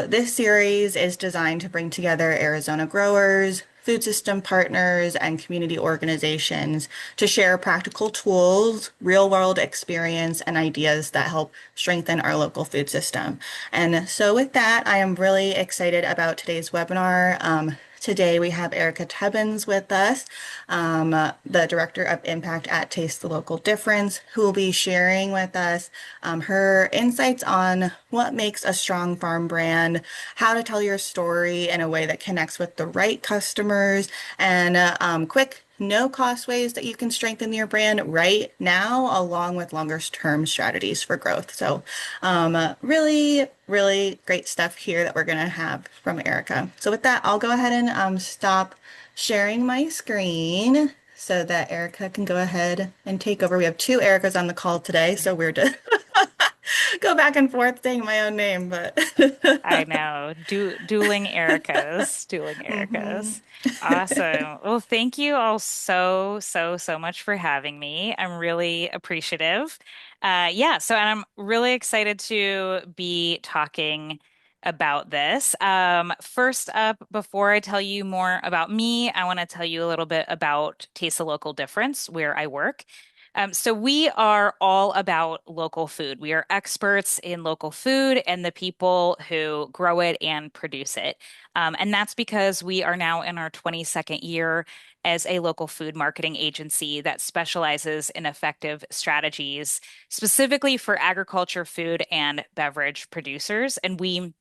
This series is designed to bring together Arizona growers, food system partners, and community organizations to share practical tools, real-world experience, and ideas that help strengthen our local food system. And so with that, I am really excited about today's webinar. Today we have Erika Tebbens with us, the Director of Impact at Taste the Local Difference, who will be sharing with us her insights on what makes a strong farm brand, how to tell your story in a way that connects with the right customers, and quick, no-cost ways that you can strengthen your brand right now, along with longer-term strategies for growth. So, really, really great stuff here that we're going to have from Erica. So with that, I'll go ahead and stop sharing my screen so that Erica can go ahead and take over. We have two Ericas on the call today, so we're to go back and forth saying my own name, but I know. Dueling Ericas, dueling Mhm. Ericas. Awesome. Well, thank you all so much for having me. I'm really appreciative. Yeah, so and I'm really excited to be talking about this. First up, before I tell you more about me, I want to tell you a little bit about Taste the Local Difference, where I work. So we are all about local food. We are experts in local food and the people who grow it and produce it. And that's because we are now in our 22nd year as a local food marketing agency that specializes in effective strategies, specifically for agriculture, food, and beverage producers. And we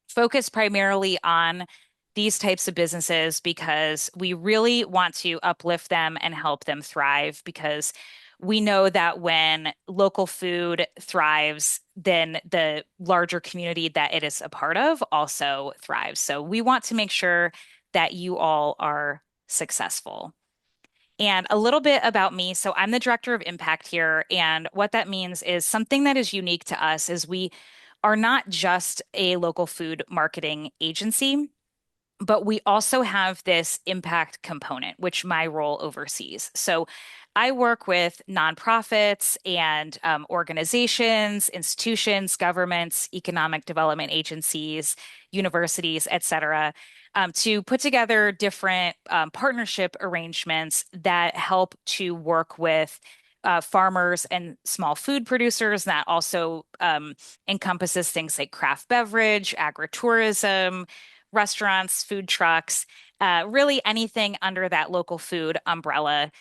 focus primarily on these types of businesses because we really want to uplift them and help them thrive because we know that when local food thrives, then the larger community that it is a part of also thrives. So we want to make sure that you all are successful. And a little bit about me. So I'm the director of impact here. And what that means is something that is unique to us is we are not just a local food marketing agency, but we also have this impact component, which my role oversees. So I work with nonprofits and organizations, institutions, governments, economic development agencies, universities, et cetera, to put together different partnership arrangements that help to work with farmers and small food producers. That also encompasses things like craft beverage, agritourism, restaurants, food trucks, really anything under that local food umbrella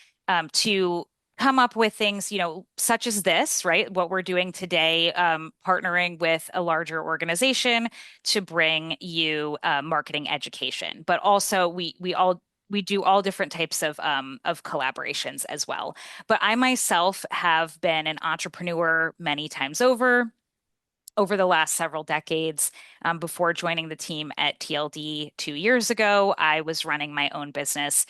to come up with things, such as this, right? What we're doing today, partnering with a larger organization to bring you marketing education. But also, we do all different types of collaborations as well. But I myself have been an entrepreneur many times over the last several decades. Before joining the team at TLD 2 years ago, I was running my own business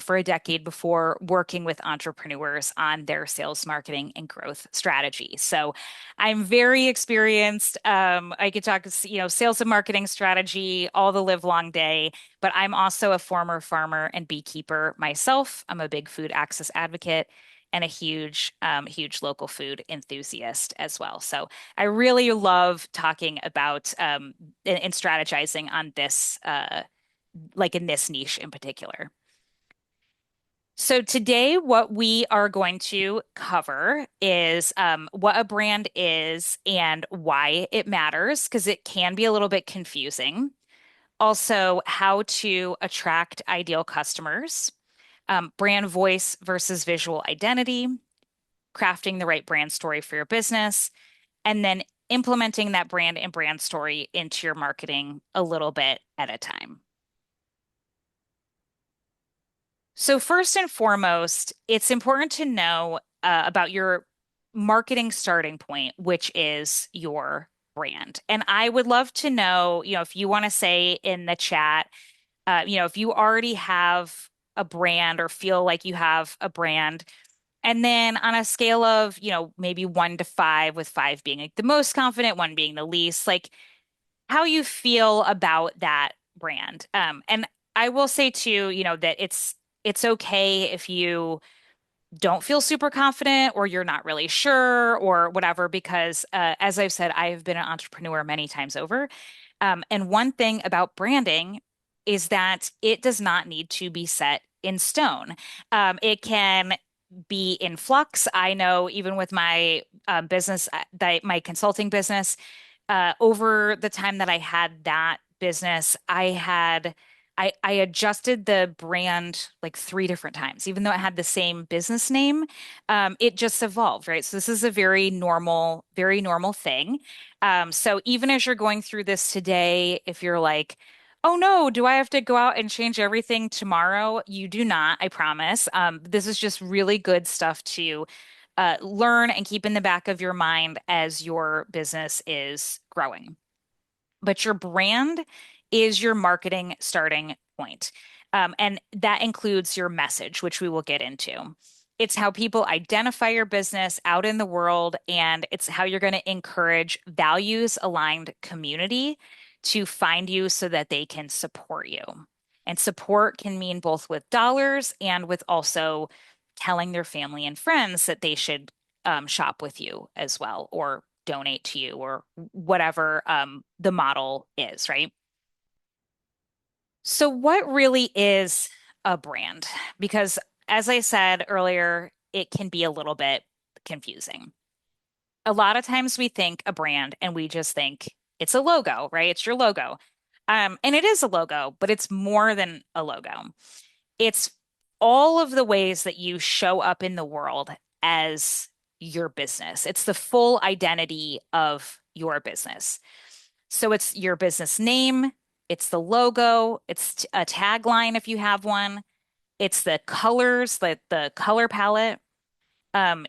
for a decade before working with entrepreneurs on their sales, marketing, and growth strategy. So I'm very experienced. I could talk, sales and marketing strategy all the live long day, but I'm also a former farmer and beekeeper myself. I'm a big food access advocate and a huge local food enthusiast as well. So I really love talking about and strategizing on this, like in this niche in particular. So today, what we are going to cover is what a brand is and why it matters, because it can be a little bit confusing. Also, how to attract ideal customers, brand voice versus visual identity, crafting the right brand story for your business, and then implementing that brand and brand story into your marketing a little bit at a time. So, first and foremost, it's important to know about your marketing starting point, which is your brand. And I would love to know, if you want to say in the chat, if you already have a brand or feel like you have a brand. And then on a scale of, maybe 1 to 5, with 5 being like the most confident, 1 being the least, like how you feel about that brand. And I will say too, that it's okay if you don't feel super confident or you're not really sure or whatever, because as I've said, I have been an entrepreneur many times over. And one thing about branding is that it does not need to be set in stone. It can be in flux. I know even with my business, my consulting business, over the time that I had that business, I adjusted the brand like three different times, even though it had the same business name. It just evolved, right? So this is a very normal thing. So even as you're going through this today, if you're like, oh no, do I have to go out and change everything tomorrow? You do not, I promise. This is just really good stuff to learn and keep in the back of your mind as your business is growing. But your brand is your marketing starting point. And that includes your message, which we will get into. It's how people identify your business out in the world, and it's how you're going to encourage values aligned community to find you so that they can support you. And support can mean both with dollars and with also telling their family and friends that they should shop with you as well, or donate to you, or whatever the model is, right? So, what really is a brand? Because, as I said earlier, it can be a little bit confusing. A lot of times we think a brand and we just think it's a logo, right? It's your logo. And it is a logo, but it's more than a logo. It's all of the ways that you show up in the world as your business. It's the full identity of your business. So it's your business name, it's the logo, it's a tagline if you have one, it's the colors, the color palette,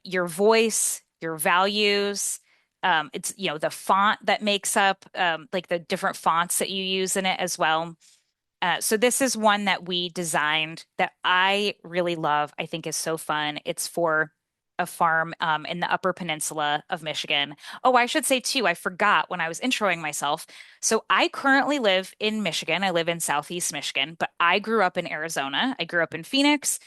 your voice, your values. It's, the font that makes up like the different fonts that you use in it as well. So this is one that we designed that I really love. I think is so fun. It's for a farm in the Upper Peninsula of Michigan. Oh, I should say too, I forgot when I was introing myself. So I currently live in Michigan. I live in Southeast Michigan, but I grew up in Arizona. I grew up in Phoenix.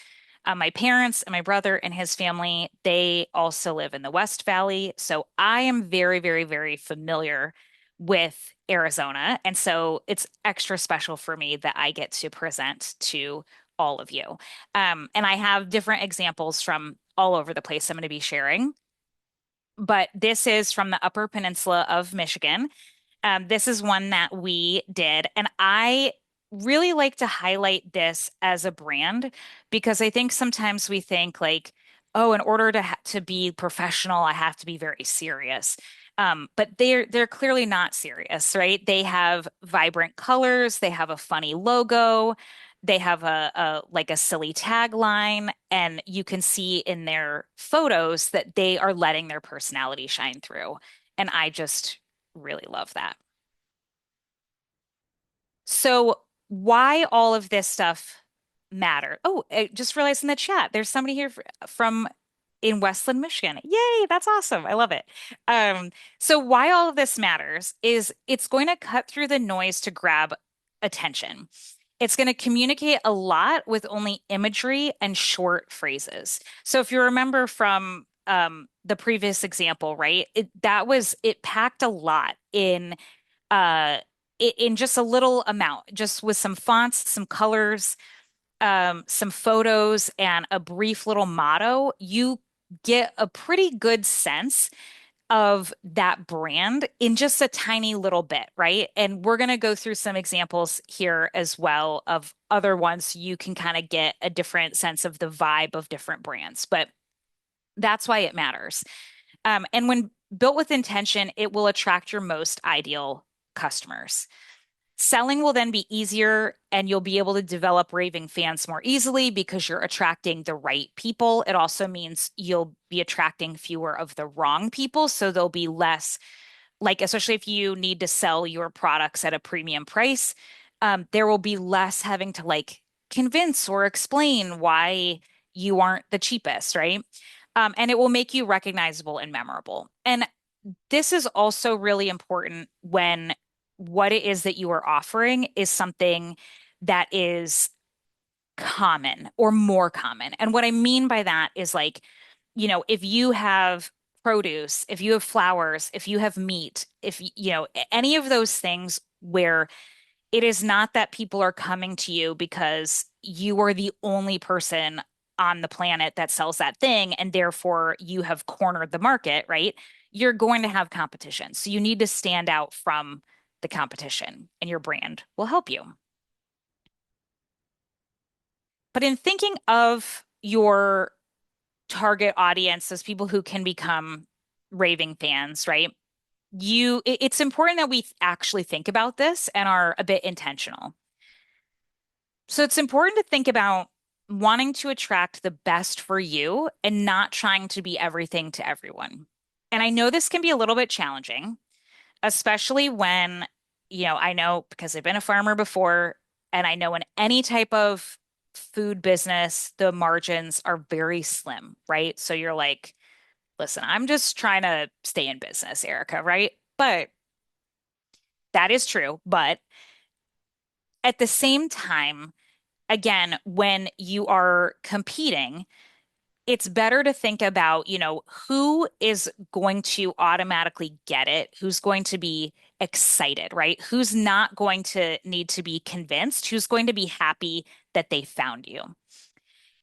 My parents and my brother and his family, they also live in the West Valley. So I am very, very, very familiar with Arizona. And so it's extra special for me that I get to present to all of you. And I have different examples from all over the place I'm going to be sharing. But this is from the Upper Peninsula of Michigan. This is one that we did, and I really like to highlight this as a brand because I think sometimes we think like, oh, in order to be professional, I have to be very serious. But they're clearly not serious, right? They have vibrant colors, they have a funny logo, they have a like a silly tagline, and you can see in their photos that they are letting their personality shine through. And I just really love that. So, why all of this stuff matter? Oh, I just realized in the chat, there's somebody here from in Westland, Michigan. Yay, that's awesome. I love it. Um, so why all of this matters is it's going to cut through the noise to grab attention. It's going to communicate a lot with only imagery and short phrases. So if you remember from the previous example, right? It packed a lot uh in just a little amount, just with some fonts, some colors, some photos, and a brief little motto. You get a pretty good sense of that brand in just a tiny little bit, right? And we're going to go through some examples here as well of other ones so you can kind of get a different sense of the vibe of different brands. But that's why it matters. And when built with intention, it will attract your most ideal customers. Selling will then be easier and you'll be able to develop raving fans more easily because you're attracting the right people. It also means you'll be attracting fewer of the wrong people. So there'll be less, like, especially if you need to sell your products at a premium price, there will be less having to like convince or explain why you aren't the cheapest, right? And it will make you recognizable and memorable. And this is also really important when what it is that you are offering is something that is common or more common. And what I mean by that is like, if you have produce, if you have flowers, if you have meat, if any of those things where it is not that people are coming to you because you are the only person on the planet that sells that thing, and therefore you have cornered the market, right? You're going to have competition. So you need to stand out from the competition, and your brand will help you. But in thinking of your target audience as people who can become raving fans, right? It's important that we actually think about this and are a bit intentional. So it's important to think about wanting to attract the best for you and not trying to be everything to everyone. And I know this can be a little bit challenging, especially when, I know because I've been a farmer before, and I know in any type of food business, the margins are very slim, right? So you're like, listen, I'm just trying to stay in business, Erica, right? But that is true. But at the same time, again, when you are competing, it's better to think about, who is going to automatically get it, who's going to be excited, right? Who's not going to need to be convinced, who's going to be happy that they found you.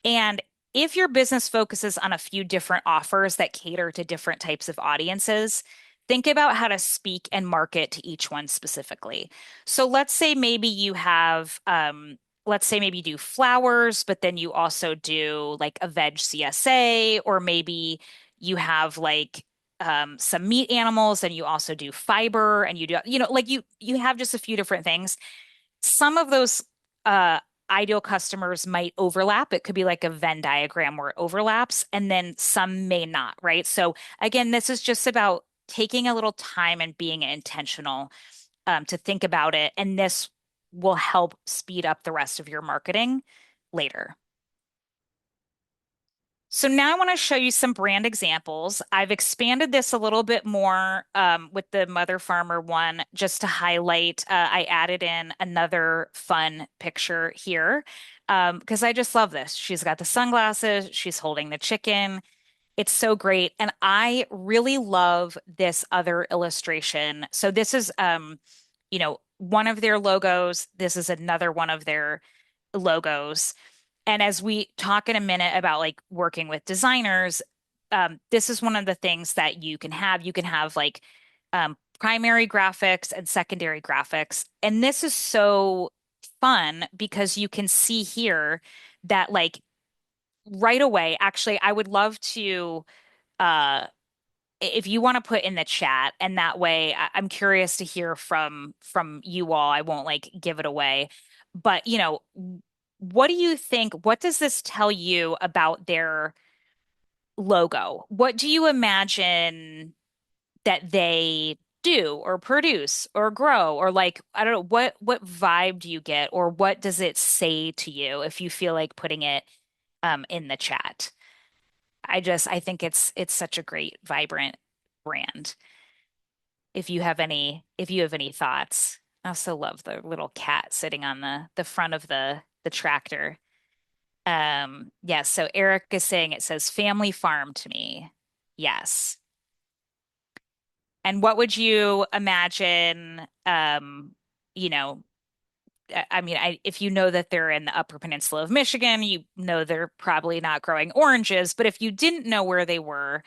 And if your business focuses on a few different offers that cater to different types of audiences, think about how to speak and market to each one specifically. So let's say maybe you do flowers, but then you also do like a veg CSA, or maybe you have like some meat animals and you also do fiber and you do, like you have just a few different things. Some of those ideal customers might overlap. It could be like a Venn diagram where it overlaps, and then some may not, right? So again, this is just about taking a little time and being intentional to think about it, and this will help speed up the rest of your marketing later. So now I want to show you some brand examples. I've expanded this a little bit more with the Mother Farmer one just to highlight. I added in another fun picture here because I just love this. She's got the sunglasses, she's holding the chicken. It's so great. And I really love this other illustration. So this is one of their logos. This is another one of their logos. And as we talk in a minute about like working with designers, this is one of the things that you can have. You can have like primary graphics and secondary graphics. And this is so fun because you can see here that like right away, actually, I would love to if you want to put in the chat, and that way I'm curious to hear from you all. I won't like give it away. But what do you think? What does this tell you about their logo? What do you imagine that they do or produce or grow, or like I don't know, what vibe do you get, or what does it say to you if you feel like putting it in the chat? I think it's such a great, vibrant brand. If you have any thoughts. I also love the little cat sitting on the front of the tractor. Yeah, so Eric is saying it says family farm to me. Yes. And what would you imagine, you know, I mean, if you know that they're in the Upper Peninsula of Michigan, you know they're probably not growing oranges, but if you didn't know where they were,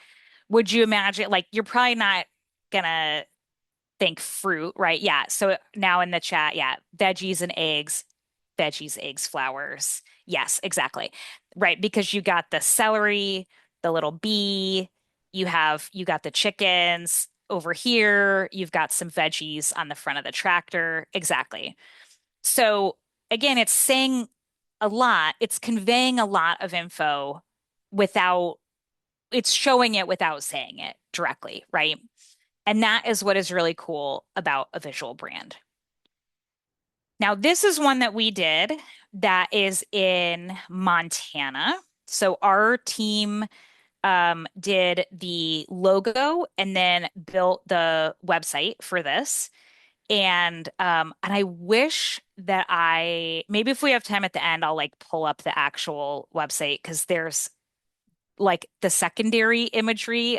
would you imagine like you're probably not gonna think fruit, right? Yeah. So now in the chat, yeah, veggies, eggs, flowers. Yes, exactly. Right. Because you got the celery, the little bee, you got the chickens over here, you've got some veggies on the front of the tractor. Exactly. So again, it's saying a lot, it's conveying a lot of info without, it's showing it without saying it directly, right? And that is what is really cool about a visual brand. Now, this is one that we did that is in Montana. So our team did the logo and then built the website for this. And I wish that I maybe if we have time at the end, I'll like pull up the actual website because there's like the secondary imagery.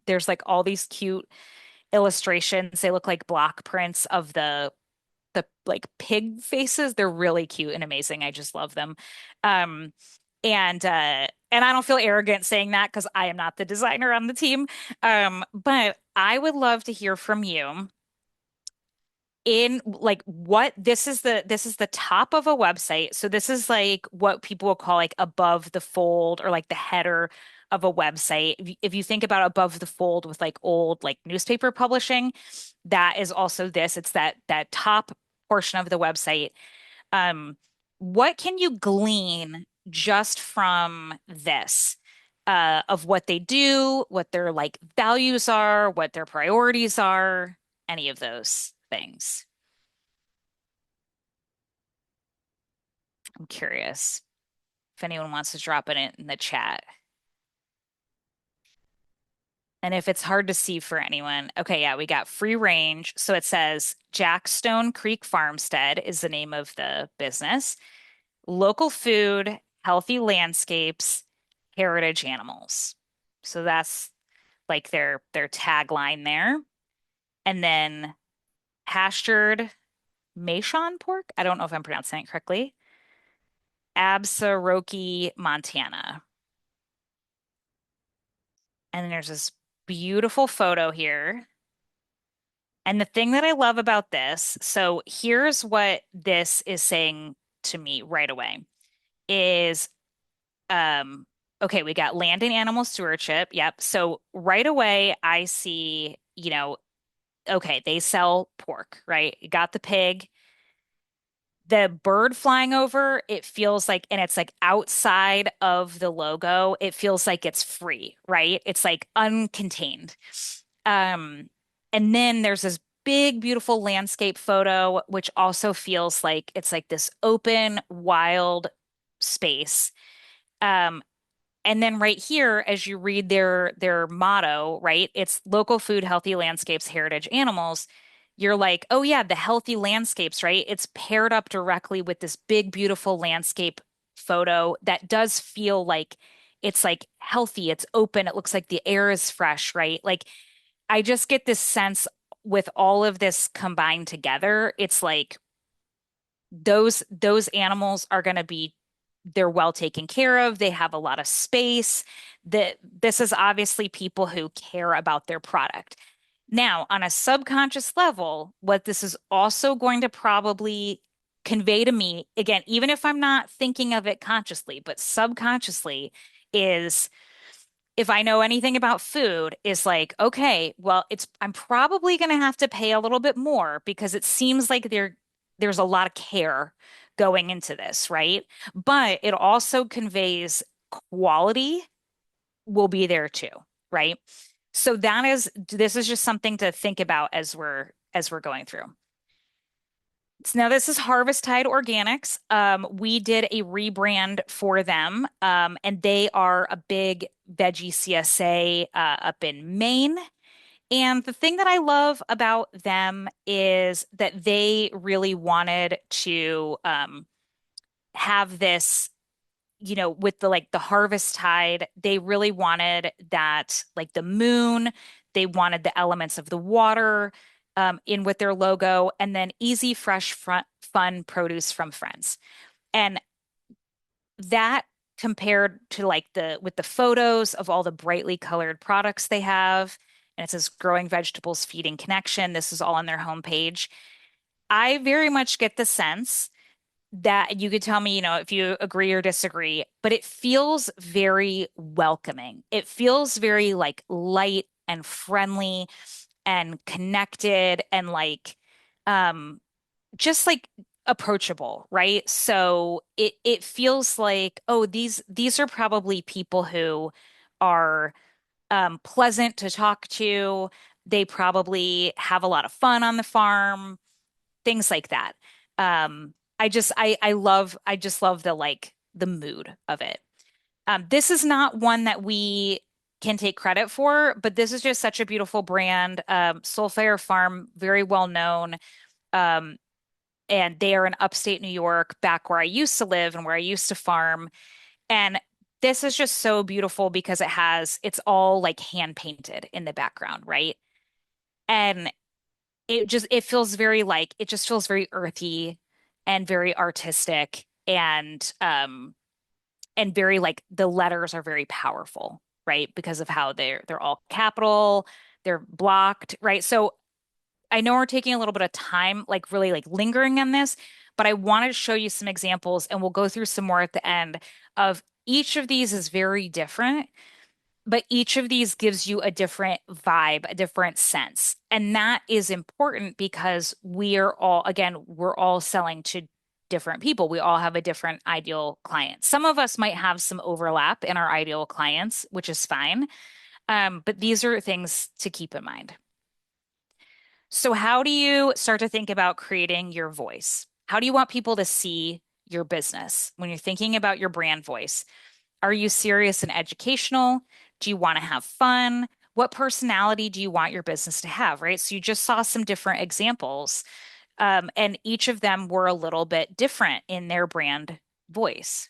There's like all these cute illustrations. They look like block prints of the the like pig faces. They're really cute and amazing. I just love them. Um, and I don't feel arrogant saying that because I am not the designer on the team. But I would love to hear from you in like what this is the top of a website. So this is like what people will call like above the fold or like the header of a website. If you think about above the fold with like old like newspaper publishing, that is also this. It's that top portion of the website. Um, what can you glean just from this? Of what they do, what their like values are, what their priorities are, any of those things. I'm curious if anyone wants to drop it in the chat. And if it's hard to see for anyone, okay, yeah, we got free range. So it says Jackstone Creek Farmstead is the name of the business. Local food, healthy landscapes, heritage animals. So that's like their tagline there. And then pastured Maishon pork. I don't know if I'm pronouncing it correctly. Absaroki, Montana. And then there's this beautiful photo here. And the thing that I love about this, so here's what this is saying to me right away is um okay, we got land and animal stewardship. Yep. So right away I see, okay, they sell pork, right? You got the pig, the bird flying over, it feels like, and it's like outside of the logo, it feels like it's free, right? It's like uncontained. Um, and then there's this big, beautiful landscape photo, which also feels like it's like this open, wild space. Um, and then right here, as you read their motto, right? It's local food, healthy landscapes, heritage animals. You're like, oh yeah, the healthy landscapes, right? It's paired up directly with this big, beautiful landscape photo that does feel like it's like healthy, it's open, it looks like the air is fresh, right? Like I just get this sense with all of this combined together, it's like those animals are going to be they're well taken care of. They have a lot of space. That this is obviously people who care about their product. Now, on a subconscious level, what this is also going to probably convey to me, again, even if I'm not thinking of it consciously, but subconsciously, is if I know anything about food, is like, okay, well, I'm probably going to have to pay a little bit more because it seems like there's a lot of care going into this, right? But it also conveys quality will be there too, right? So this is just something to think about as we're going through. So now this is Harvest Tide Organics. We did a rebrand for them, and they are a big veggie CSA up in Maine. And the thing that I love about them is that they really wanted to have this, with the like the harvest tide, they really wanted that like the moon, they wanted the elements of the water in with their logo, and then easy, fresh, fun produce from friends. And that compared to like the with the photos of all the brightly colored products they have, and it says growing vegetables, feeding connection. This is all on their homepage. I very much get the sense that you could tell me, if you agree or disagree, but it feels very welcoming. It feels very like light and friendly and connected and like um just like approachable, right? So it feels like, oh, these are probably people who are pleasant to talk to. They probably have a lot of fun on the farm, things like that. I just love the like the mood of it. This is not one that we can take credit for, but this is just such a beautiful brand. Soulfire Farm, very well known. Um, and they are in upstate New York, back where I used to live and where I used to farm. And this is just so beautiful because it's all like hand painted in the background, right? And it feels very like it just feels very earthy and very artistic and very like the letters are very powerful, right? Because of how they're all capital, they're blocked, right? So I know we're taking a little bit of time, like really like lingering on this, but I wanted to show you some examples and we'll go through some more at the end of each of these is very different, but each of these gives you a different vibe, a different sense. And that is important because we are all, again, we're all selling to different people. We all have a different ideal client. Some of us might have some overlap in our ideal clients, which is fine. But these are things to keep in mind. So, how do you start to think about creating your voice? How do you want people to see your business when you're thinking about your brand voice? Are you serious and educational? Do you want to have fun? What personality do you want your business to have, right? So, you just saw some different examples, and each of them were a little bit different in their brand voice.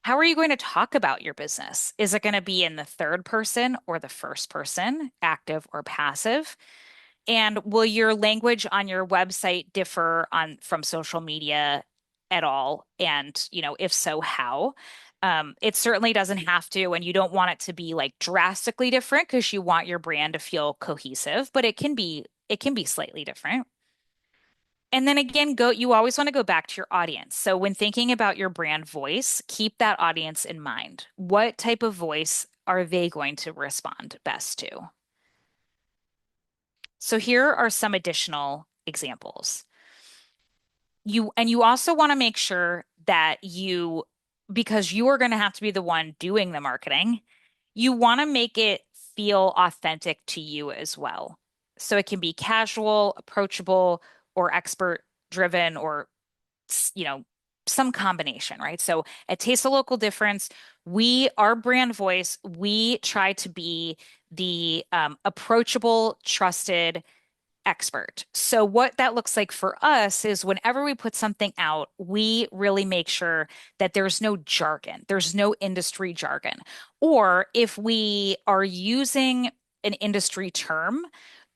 How are you going to talk about your business? Is it going to be in the third person or the first person, active or passive? And will your language on your website differ on from social media at all? And, if so, how? It certainly doesn't have to, and you don't want it to be like drastically different because you want your brand to feel cohesive, but it can be slightly different. And then again, you always want to go back to your audience. So when thinking about your brand voice, keep that audience in mind. What type of voice are they going to respond best to? So here are some additional examples. You also want to make sure that because you are going to have to be the one doing the marketing, you want to make it feel authentic to you as well. So it can be casual, approachable, or expert driven, or you know, some combination, right? So at Taste the Local Difference, our brand voice, we try to be the approachable, trusted expert. So what that looks like for us is whenever we put something out, we really make sure that there's no jargon, there's no industry jargon. Or if we are using an industry term,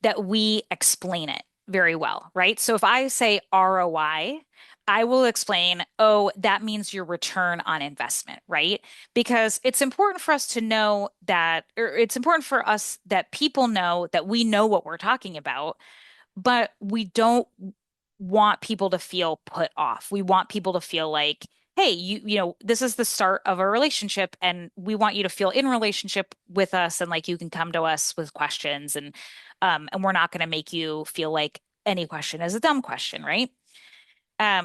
that we explain it very well, right? So if I say ROI, I will explain, oh, that means your return on investment, right? Because it's important for us to know that, or it's important for us that people know that we know what we're talking about, but we don't want people to feel put off. We want people to feel like, hey, this is the start of a relationship and we want you to feel in relationship with us and like you can come to us with questions and we're not going to make you feel like any question is a dumb question, right?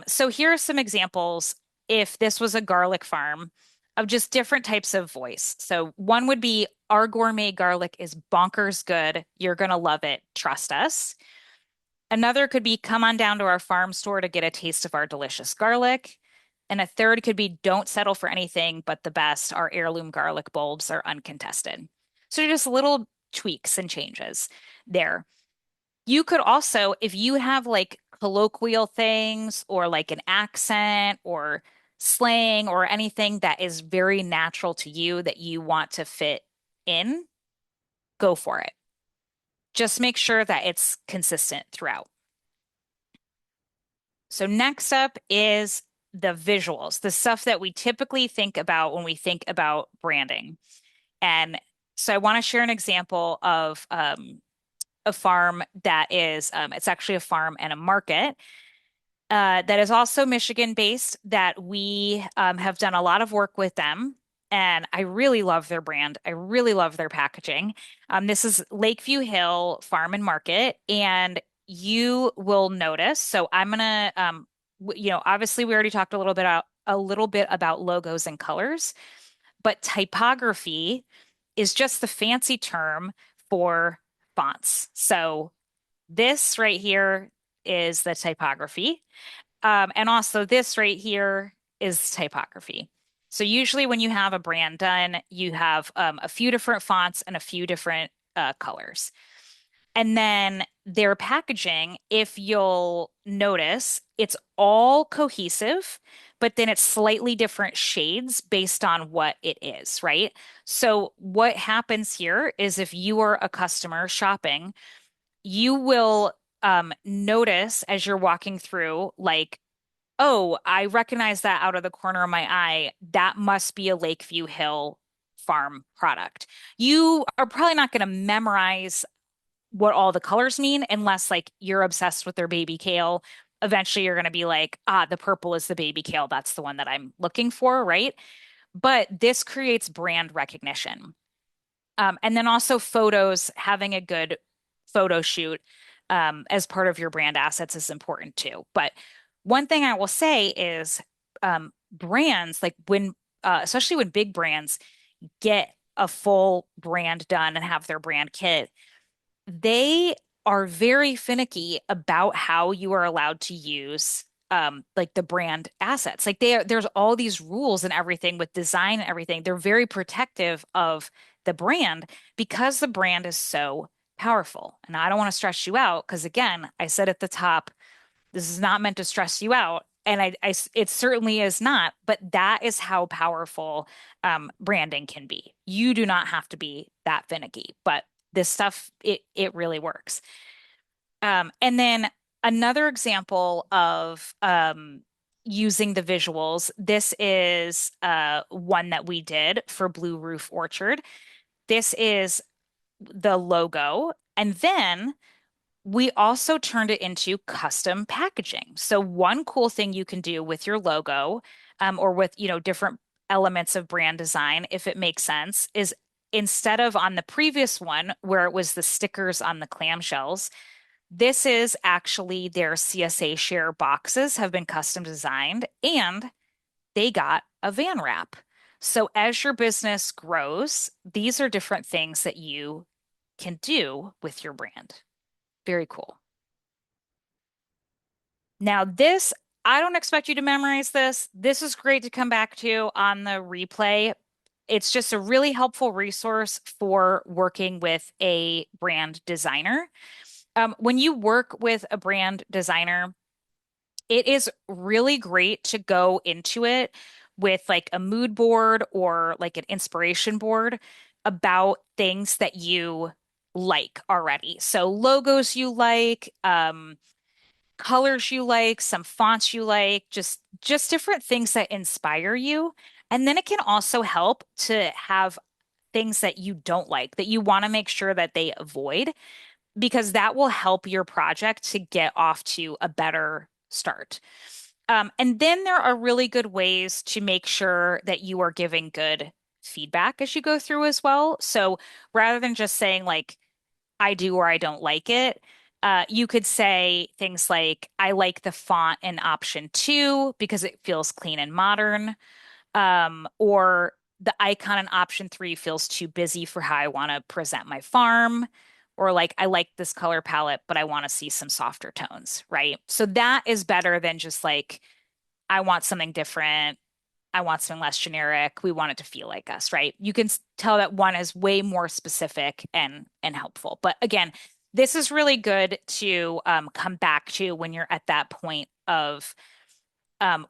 So here are some examples if this was a garlic farm of just different types of voice. So one would be our gourmet garlic is bonkers good. You're going to love it. Trust us. Another could be come on down to our farm store to get a taste of our delicious garlic. And a third could be don't settle for anything but the best. Our heirloom garlic bulbs are uncontested. So just little tweaks and changes there. You could also, if you have like colloquial things or like an accent or slang or anything that is very natural to you that you want to fit in, go for it. Just make sure that it's consistent throughout. So next up is the visuals, the stuff that we typically think about when we think about branding. And so I want to share an example of a farm that is, it's actually a farm and a market that is also Michigan based that we have done a lot of work with them. And I really love their brand. I really love their packaging. This is Lakeview Hill Farm and Market, and you will notice. So I'm gonna, obviously we already talked a little bit about logos and colors, but typography is just the fancy term for fonts. So this right here is the typography. And also this right here is typography. So usually when you have a brand done, you have a few different fonts and a few different colors. And then their packaging, if you'll notice, it's all cohesive, but then it's slightly different shades based on what it is, right? So what happens here is if you are a customer shopping, you will notice as you're walking through, like, oh, I recognize that out of the corner of my eye. That must be a Lakeview Hill farm product. You are probably not going to memorize what all the colors mean unless like you're obsessed with their baby kale. Eventually you're going to be like, ah, the purple is the baby kale. That's the one that I'm looking for, right? But this creates brand recognition. And then also photos, having a good photo shoot as part of your brand assets is important too. But one thing I will say is brands, like especially when big brands get a full brand done and have their brand kit, they are very finicky about how you are allowed to use like the brand assets. Like there's all these rules and everything with design and everything. They're very protective of the brand because the brand is so powerful. And I don't want to stress you out because again, I said at the top, this is not meant to stress you out. And it certainly is not, but that is how powerful branding can be. You do not have to be that finicky, but this stuff, it really works. And then another example of using the visuals, this is one that we did for Blue Roof Orchard. This is the logo. And then we also turned it into custom packaging. So one cool thing you can do with your logo, or with, different elements of brand design, if it makes sense, is instead of on the previous one where it was the stickers on the clamshells, this is actually their CSA share boxes have been custom designed and they got a van wrap. So as your business grows, these are different things that you can do with your brand. Very cool. Now, this, I don't expect you to memorize this. This is great to come back to on the replay. It's just a really helpful resource for working with a brand designer. When you work with a brand designer, it is really great to go into it with like a mood board or like an inspiration board about things that you like already. So logos you like, colors you like, some fonts you like, just different things that inspire you. And then it can also help to have things that you don't like that you want to make sure that they avoid because that will help your project to get off to a better start. And then there are really good ways to make sure that you are giving good feedback as you go through as well. So rather than just saying like, I do or I don't like it, you could say things like, I like the font in option two because it feels clean and modern. Or the icon in option three feels too busy for how I want to present my farm. Or like, I like this color palette, but I want to see some softer tones, right? So that is better than just like, I want something different. I want something less generic. We want it to feel like us, right? You can tell that one is way more specific and helpful. But again, this is really good to come back to when you're at that point of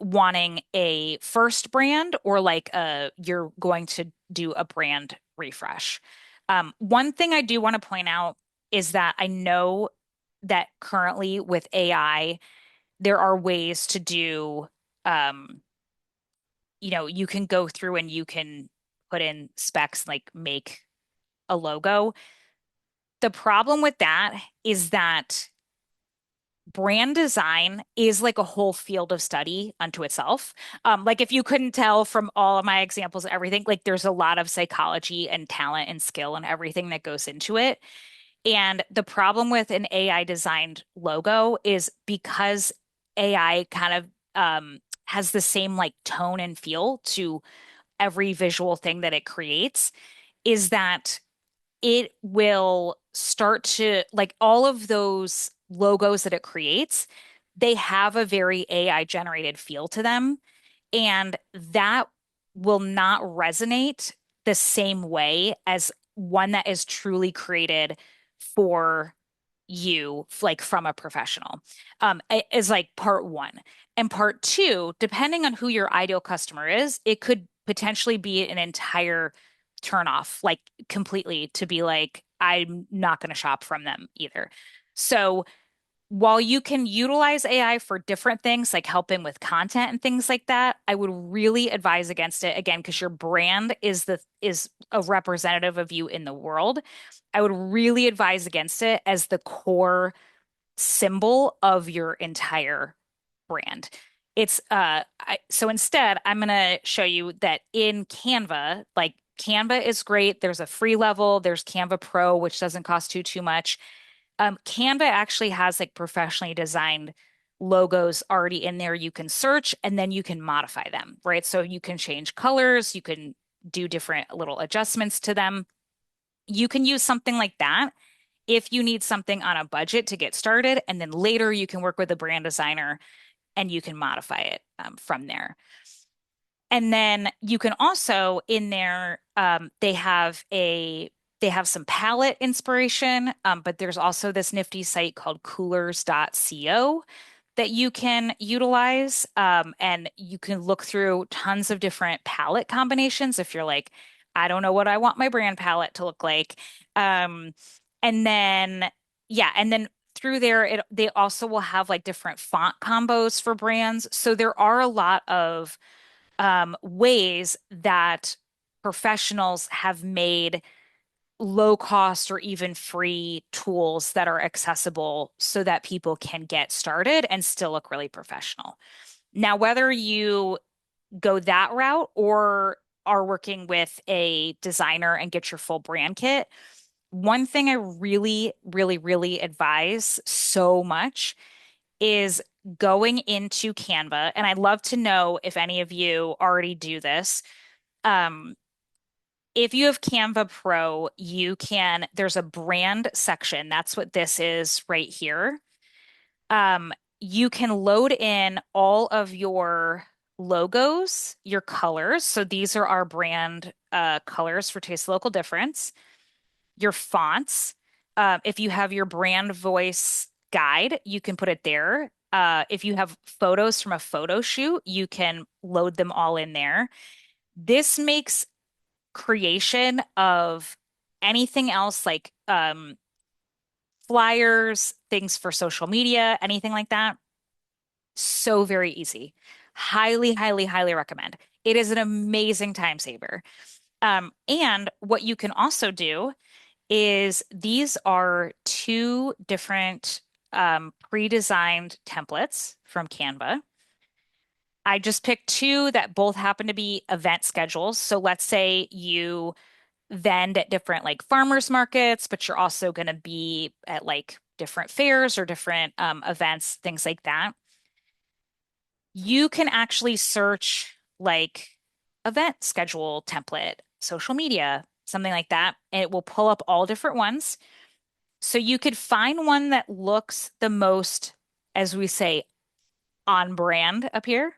wanting a first brand or like you're going to do a brand refresh. One thing I do want to point out is that I know that currently with AI, there are ways to do um, you can go through and you can put in specs like make a logo. The problem with that is that brand design is like a whole field of study unto itself. Like if you couldn't tell from all of my examples and everything, like there's a lot of psychology and talent and skill and everything that goes into it. And the problem with an AI designed logo is because AI kind of has the same like tone and feel to every visual thing that it creates, is that it will start to like all of those logos that it creates, they have a very AI generated feel to them. And that will not resonate the same way as one that is truly created for you, like from a professional, is like part one. And part two, depending on who your ideal customer is, it could potentially be an entire turn off, like completely to be like, I'm not going to shop from them either. So while you can utilize AI for different things like helping with content and things like that, I would really advise against it again because your brand is a representative of you in the world. I would really advise against it as the core symbol of your entire brand. So instead, I'm gonna show you that in Canva, like Canva is great. There's a free level, there's Canva Pro, which doesn't cost too much. Canva actually has like professionally designed logos already in there. You can search and then you can modify them, right? So you can change colors, you can do different little adjustments to them. You can use something like that if you need something on a budget to get started, and then later you can work with a brand designer and you can modify it from there. And then you can also in there, they have some palette inspiration, but there's also this nifty site called coolers.co that you can utilize. And you can look through tons of different palette combinations if you're like, I don't know what I want my brand palette to look like. Um, and then, yeah, and then through there, they also will have like different font combos for brands. So there are a lot of ways that professionals have made low cost or even free tools that are accessible so that people can get started and still look really professional. Now, whether you go that route or are working with a designer and get your full brand kit, one thing I really, really, really advise so much is going into Canva. And I'd love to know if any of you already do this. Um, if you have Canva Pro, there's a brand section. That's what this is right here. You can load in all of your logos, your colors. So these are our brand colors for Taste Local Difference. Your fonts. If you have your brand voice guide, you can put it there. If you have photos from a photo shoot, you can load them all in there. This makes creation of anything else like flyers, things for social media, anything like that, so very easy. Highly, highly, highly recommend. It is an amazing time saver. And what you can also do is these are two different pre-designed templates from Canva. I just picked two that both happen to be event schedules. So let's say you vend at different like farmers markets, but you're also going to be at like different fairs or different events, things like that. You can actually search like event schedule template, social media, something like that, and it will pull up all different ones. So you could find one that looks the most, as we say, on brand up here.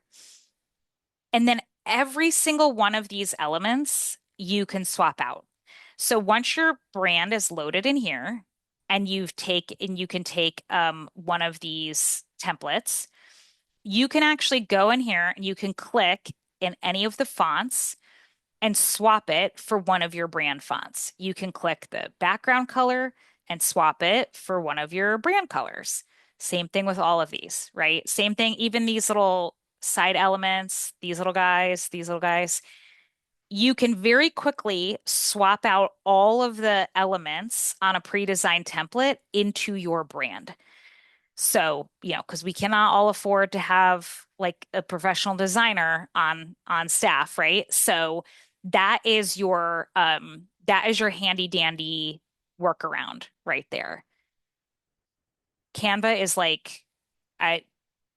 And then every single one of these elements you can swap out. So once your brand is loaded in here and you can take one of these templates, you can actually go in here and you can click in any of the fonts and swap it for one of your brand fonts. You can click the background color and swap it for one of your brand colors. Same thing with all of these, right? Same thing, even these little side elements, these little guys. You can very quickly swap out all of the elements on a pre-designed template into your brand. So, because we cannot all afford to have like a professional designer on staff, right? So that is your handy dandy workaround right there. Canva is like I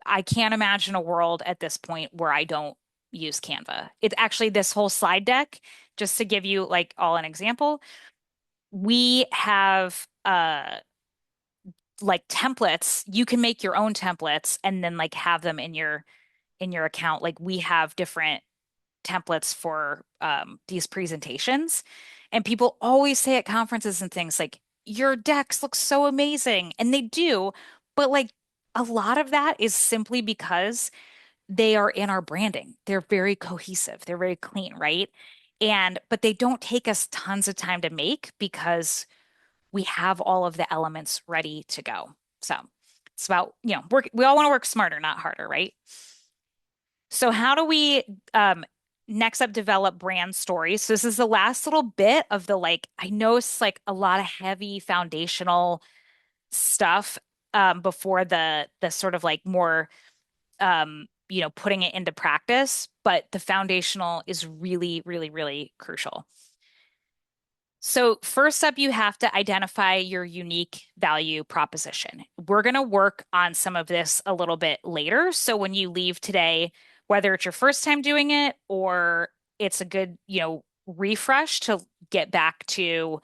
I can't imagine a world at this point where I don't use Canva. It's actually this whole slide deck, just to give you like all an example. We have like templates. You can make your own templates and then like have them in your account. Like we have different templates for these presentations. And people always say at conferences and things like, your decks look so amazing. And they do. But like a lot of that is simply because they are in our branding. They're very cohesive. They're very clean, right? But they don't take us tons of time to make because we have all of the elements ready to go. So It's about, we all want to work smarter, not harder, right? So how do we next up develop brand stories? So this is the last little bit of the like, I know it's like a lot of heavy foundational stuff before the sort of like more putting it into practice, but the foundational is really, really, really crucial. So, first up, you have to identify your unique value proposition. We're going to work on some of this a little bit later. So, when you leave today, whether it's your first time doing it or it's a good, refresh to get back to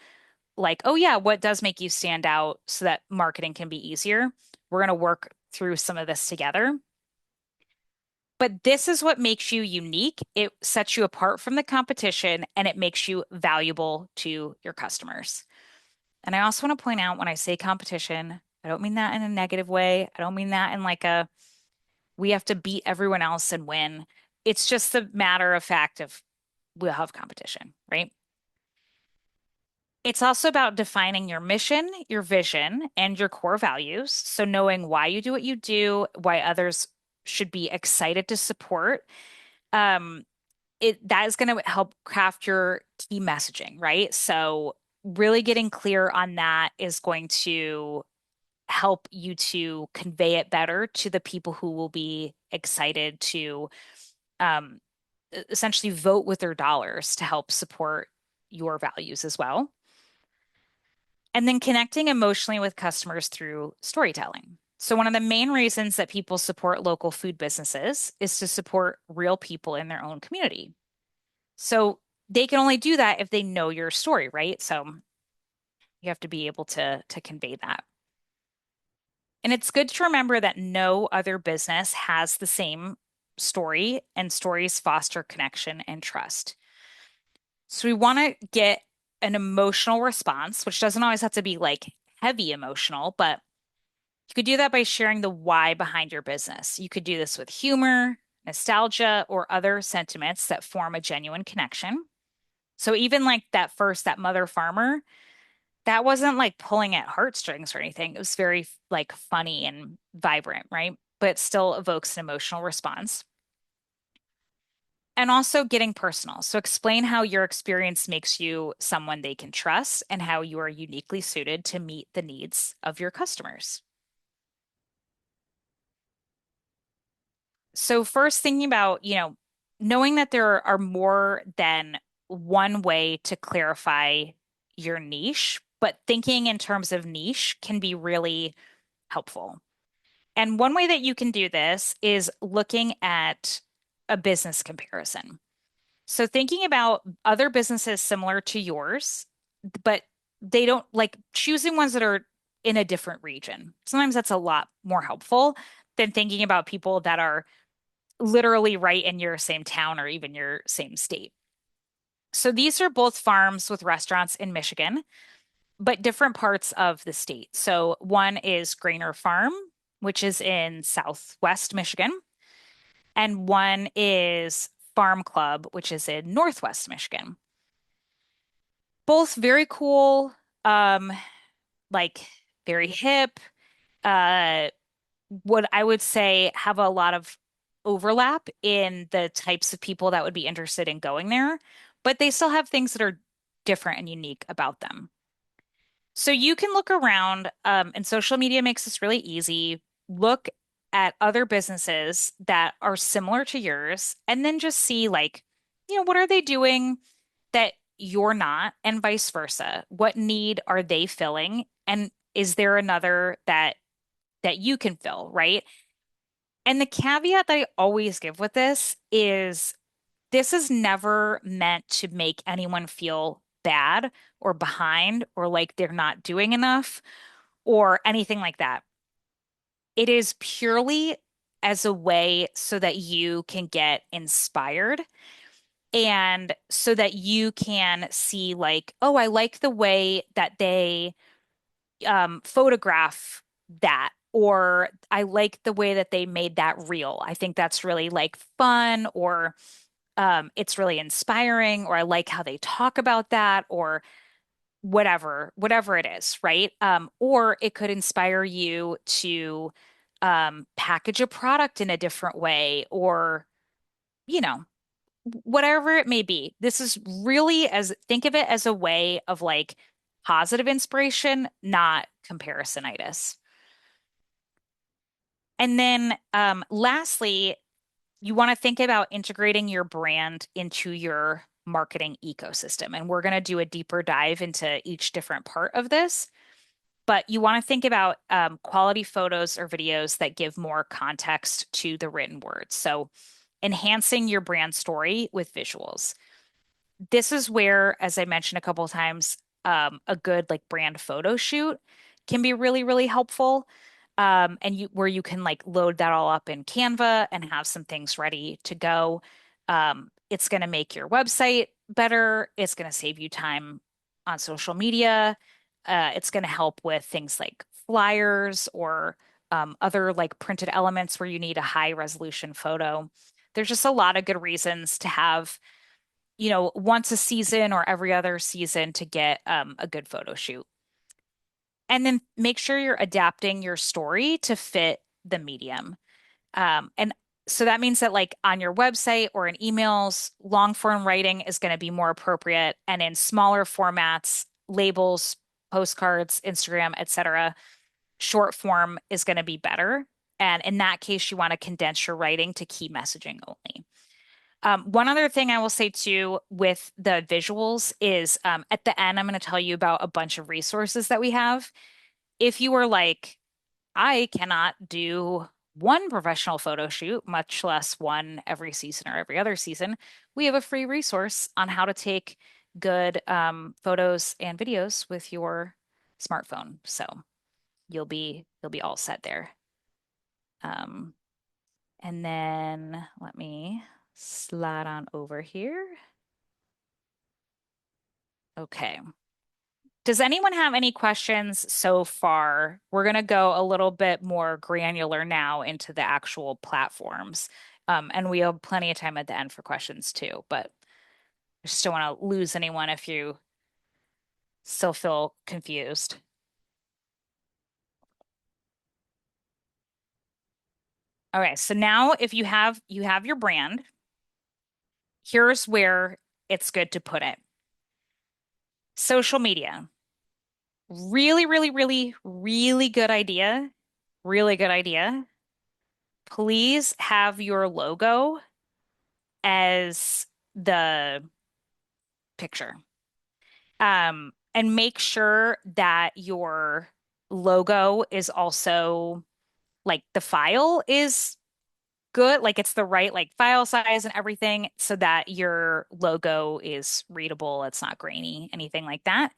like, oh, yeah, what does make you stand out so that marketing can be easier? We're going to work through some of this together. But this is what makes you unique. It sets you apart from the competition and it makes you valuable to your customers. And I also want to point out when I say competition, I don't mean that in a negative way. I don't mean that in like a we have to beat everyone else and win. It's just a matter of fact of we'll have competition, right? It's also about defining your mission, your vision, and your core values. So knowing why you do what you do, why others should be excited to support. Um, that is going to help craft your key messaging, right? So really getting clear on that is going to help you to convey it better to the people who will be excited to um, essentially vote with their dollars to help support your values as well. And then connecting emotionally with customers through storytelling. So, one of the main reasons that people support local food businesses is to support real people in their own community. So, they can only do that if they know your story, right? So, you have to be able to convey that. And it's good to remember that no other business has the same story, and stories foster connection and trust. So we want to get an emotional response, which doesn't always have to be like heavy emotional, but you could do that by sharing the why behind your business. You could do this with humor, nostalgia, or other sentiments that form a genuine connection. So even like that mother farmer, that wasn't like pulling at heartstrings or anything. It was very like funny and vibrant, right? But it still evokes an emotional response. And also getting personal. So explain how your experience makes you someone they can trust and how you are uniquely suited to meet the needs of your customers. So first thinking about, knowing that there are more than one way to clarify your niche, but thinking in terms of niche can be really helpful. And one way that you can do this is looking at a business comparison. So thinking about other businesses similar to yours, but they don't like choosing ones that are in a different region. Sometimes that's a lot more helpful than thinking about people that are literally right in your same town or even your same state. So these are both farms with restaurants in Michigan, but different parts of the state. So one is Grainer Farm, which is in Southwest Michigan, and one is Farm Club, which is in Northwest Michigan. Both very cool, um, like very hip, uh, what I would say have a lot of overlap in the types of people that would be interested in going there, but they still have things that are different and unique about them. So you can look around, and social media makes this really easy. Look at other businesses that are similar to yours, and then just see like, what are they doing that you're not, and vice versa. What need are they filling? And is there another that you can fill, right? And the caveat that I always give with this is never meant to make anyone feel bad or behind or like they're not doing enough or anything like that. It is purely as a way so that you can get inspired and so that you can see like, oh, I like the way that they photograph that, or I like the way that they made that real. I think that's really like fun, or it's really inspiring, or I like how they talk about that, or whatever it is, right? Or it could inspire you to package a product in a different way, or, you know, whatever it may be. This is really, as think of it as a way of like positive inspiration, not comparisonitis. And then lastly, you want to think about integrating your brand into your marketing ecosystem. And we're going to do a deeper dive into each different part of this. But you want to think about quality photos or videos that give more context to the written words. So enhancing your brand story with visuals. This is where, as I mentioned a couple of times, a good like brand photo shoot can be really, really helpful. And you where you can like load that all up in Canva and have some things ready to go. It's going to make your website better. It's going to save you time on social media. It's going to help with things like flyers or other like printed elements where you need a high resolution photo. There's just a lot of good reasons to have, once a season or every other season to get a good photo shoot. And then make sure you're adapting your story to fit the medium. And so that means that, like on your website or in emails, long form writing is going to be more appropriate. And in smaller formats, labels, postcards, Instagram, etc., short form is going to be better. And in that case, you want to condense your writing to key messaging only. One other thing I will say too with the visuals is at the end, I'm going to tell you about a bunch of resources that we have. If you are like, I cannot do one professional photo shoot, much less one every season or every other season, we have a free resource on how to take good photos and videos with your smartphone. So you'll be all set there. Um, and then let me slide on over here. Okay. Does anyone have any questions so far? We're going to go a little bit more granular now into the actual platforms. And we have plenty of time at the end for questions too, but I just don't want to lose anyone if you still feel confused. Okay, so now if you have your brand, here's where it's good to put it. Social media. Really, really, really, really good idea. Really good idea. Please have your logo as the picture. And make sure that your logo is also like the file is good, like it's the right like file size and everything so that your logo is readable, it's not grainy, anything like that.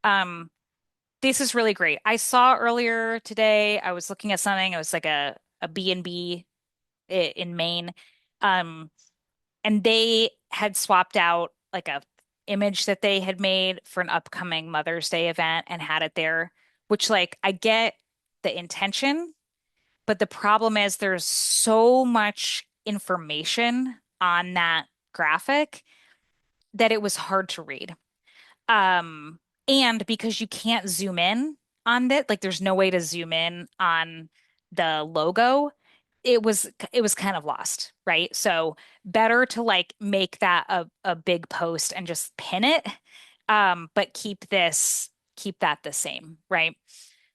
Um, this is really great. I saw earlier today, I was looking at something, it was like a B&B in Maine. Um, and they had swapped out like a image that they had made for an upcoming Mother's Day event and had it there, which like I get the intention, but the problem is there's so much information on that graphic that it was hard to read. Um, and because you can't zoom in on it, like there's no way to zoom in on the logo, it was kind of lost, right? So better to like make that a big post and just pin it, but keep that the same, right?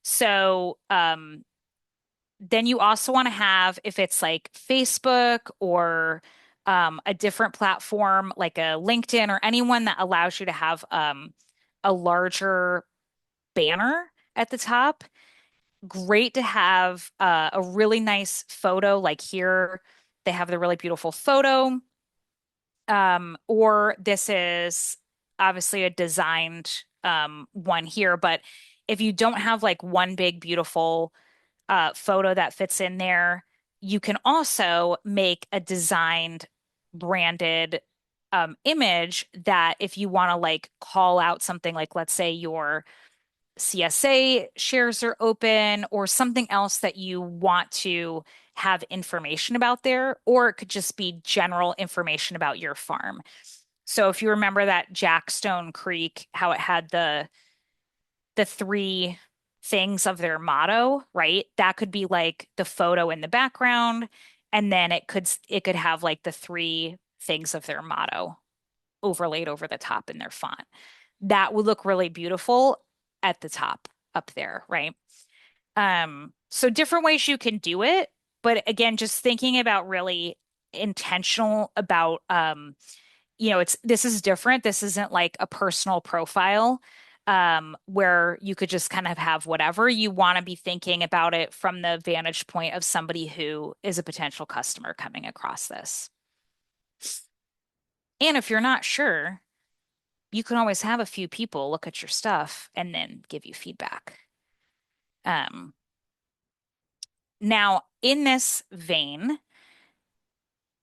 So then you also want to have, if it's like Facebook or a different platform like a LinkedIn or anyone that allows you to have a larger banner at the top, great to have a really nice photo. Like here, they have the really beautiful photo. Or this is obviously a designed one here, but if you don't have like one big beautiful photo that fits in there, you can also make a designed branded image that if you want to like call out something like, let's say your CSA shares are open or something else that you want to have information about there, or it could just be general information about your farm. So if you remember that Jackstone Creek, how it had the three things of their motto, right? That could be like the photo in the background, and then it could have like the three things of their motto overlaid over the top in their font. That would look really beautiful at the top up there, right? So different ways you can do it, but again, just thinking about really intentional about it's this is different. This isn't like a personal profile where you could just kind of have whatever. You want to be thinking about it from the vantage point of somebody who is a potential customer coming across this. And if you're not sure, you can always have a few people look at your stuff and then give you feedback. Um, Now, in this vein,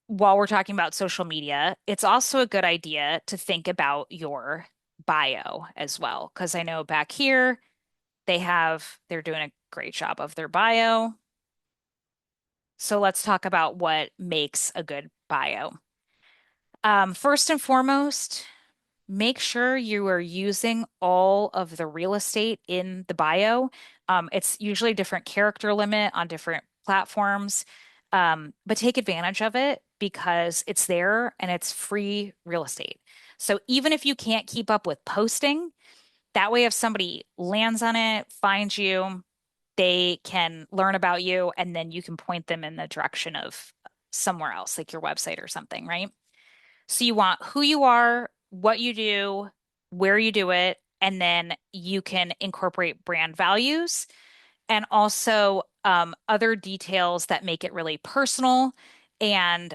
while we're talking about social media, it's also a good idea to think about your bio as well. Because I know back here, they're doing a great job of their bio. So let's talk about what makes a good bio. First and foremost, make sure you are using all of the real estate in the bio. It's usually a different character limit on different platforms, but take advantage of it because it's there and it's free real estate. So even if you can't keep up with posting, that way if somebody lands on it, finds you, they can learn about you, and then you can point them in the direction of somewhere else, like your website or something, right? So you want who you are, what you do, where you do it, and then you can incorporate brand values and also other details that make it really personal and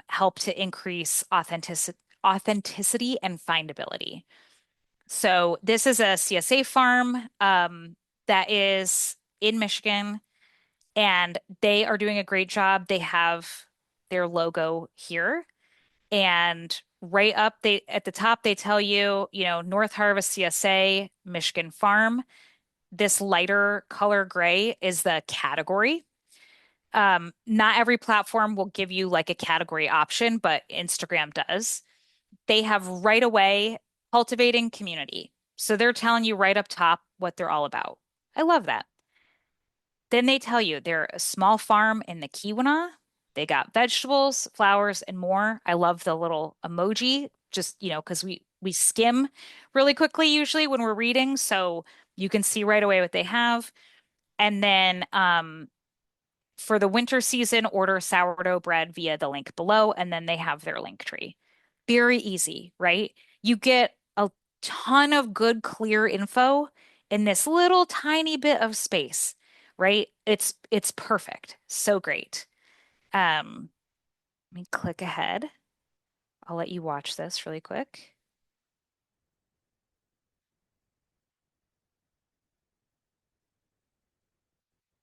help to increase authenticity and findability. So this is a CSA farm that is in Michigan, and they are doing a great job. They have their logo here. And right up they at the top they tell you, North Harvest CSA, Michigan Farm. This lighter color gray is the category. Not every platform will give you like a category option, but Instagram does. They have right away cultivating community. So they're telling you right up top what they're all about. I love that. Then they tell you they're a small farm in the Keweenaw. They got vegetables, flowers, and more. I love the little emoji, just, because we skim really quickly usually when we're reading, so you can see right away what they have. And then for the winter season, order sourdough bread via the link below, and then they have their link tree. Very easy, right? You get a ton of good, clear info in this little tiny bit of space, right? It's perfect. So great. Um, Let me click ahead. I'll let you watch this really quick.